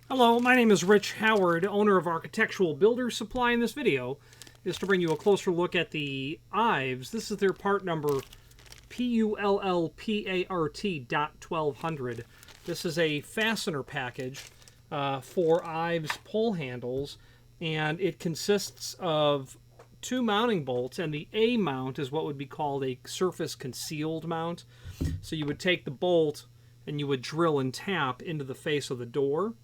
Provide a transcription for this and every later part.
Hello, my name is Rich Howard, owner of Architectural Builders Supply. In this video is to bring you a closer look at the Ives. This is their part number PULLPART.1200. This is a fastener package for Ives pole handles, and it consists of two mounting bolts, and the A mount is what would be called a surface concealed mount. So you would take the bolt and you would drill and tap into the face of the door.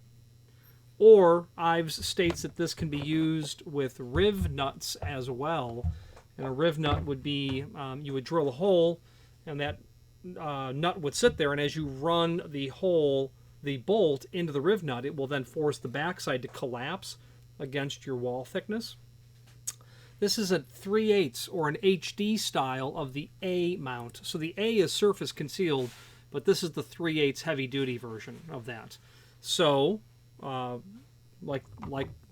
Or Ives states that this can be used with riv nuts as well. And a riv nut would be, you would drill a hole, and that nut would sit there, and as you run the bolt into the riv nut, it will then force the backside to collapse against your wall thickness. This is a 3/8 or an HD style of the A mount. So the A is surface concealed, but this is the 3/8 heavy duty version of that. So like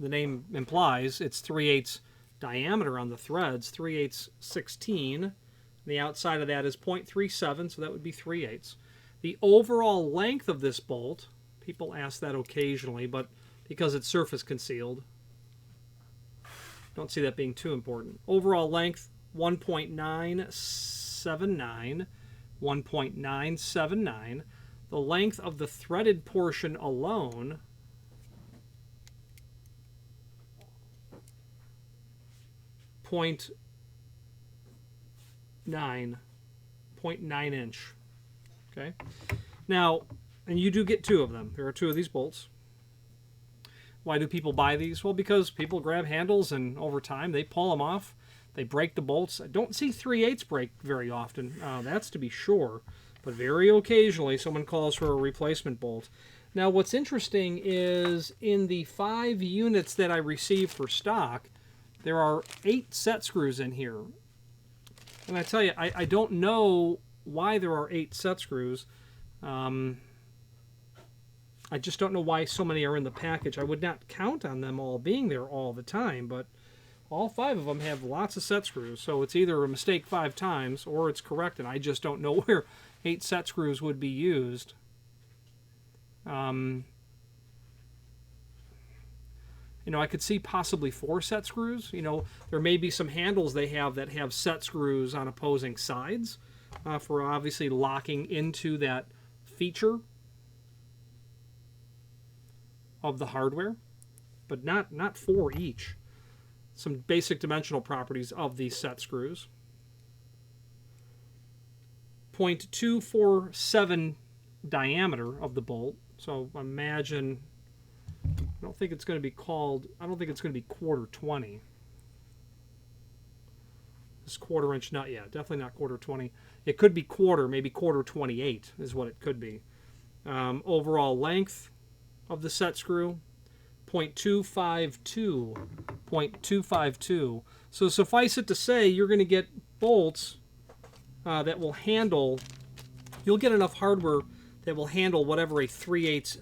the name implies, it's 3/8 diameter on the threads, 3/8 16. The outside of that is 0.37, so that would be 3/8. The overall length of this bolt, people ask that occasionally, but because it's surface concealed, don't see that being too important. Overall length, 1.979. 1.979. The length of the threaded portion alone, 0.9 inch. Okay. Now, and you do get two of them. There are two of these bolts. Why do people buy these? Well, because people grab handles and over time they pull them off. They break the bolts. I don't see 3/8 break very often. That's to be sure. But very occasionally someone calls for a replacement bolt. Now, what's interesting is in the 5 units that I received for stock, there are 8 set screws in here. And I tell you, I don't know why there are 8 set screws. I just don't know why so many are in the package. I would not count on them all being there all the time, but all 5 of them have lots of set screws. So it's either a mistake 5 times or it's correct, and I just don't know where 8 set screws would be used. You know, I could see possibly 4 set screws. You know, there may be some handles they have that have set screws on opposing sides for obviously locking into that feature of the hardware, but not 4 each. Some basic dimensional properties of these set screws. 0.247 diameter of the bolt. So imagine, I don't think it's going to be 1/4 20. This 1/4 inch nut, yeah, definitely not 1/4 20. It could be quarter, maybe 1/4 28 is what it could be. Overall length of the set screw, 0.252. 0.252. So suffice it to say, you're going to get bolts that will handle, you'll get enough hardware that will handle whatever a 3/8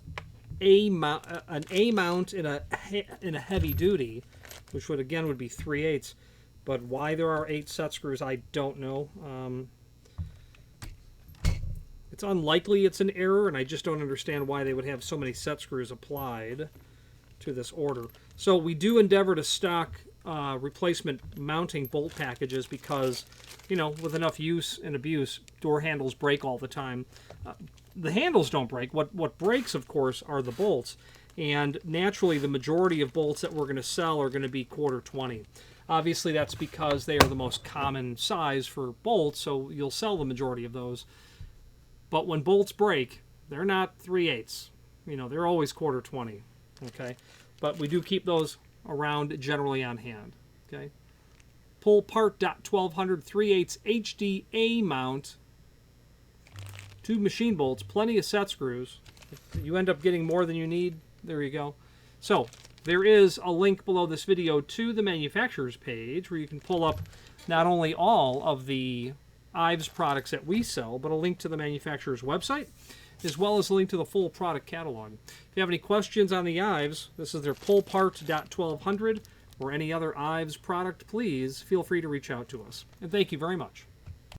an A mount in a heavy duty, which would again would be 3/8. But why there are 8 set screws, I don't know. It's unlikely it's an error, and I just don't understand why they would have so many set screws applied to this order. So we do endeavor to stock replacement mounting bolt packages because, you know, with enough use and abuse, door handles break all the time. The handles don't break. What breaks, of course, are the bolts. And naturally, the majority of bolts that we're going to sell are going to be 1/4 20. Obviously, that's because they are the most common size for bolts, so you'll sell the majority of those. But when bolts break, they're not 3/8. You know, they're always 1/4 20. Okay, but we do keep those around generally on hand. Okay, PULLPART.1200 3/8 HD A mount, 2 machine bolts, plenty of set screws. If you end up getting more than you need, there you go. So there is a link below this video to the manufacturer's page where you can pull up not only all of the Ives products that we sell, but a link to the manufacturer's website, as well as a link to the full product catalog. If you have any questions on the Ives, this is their PULLPART.1200, or any other Ives product, please feel free to reach out to us. And thank you very much.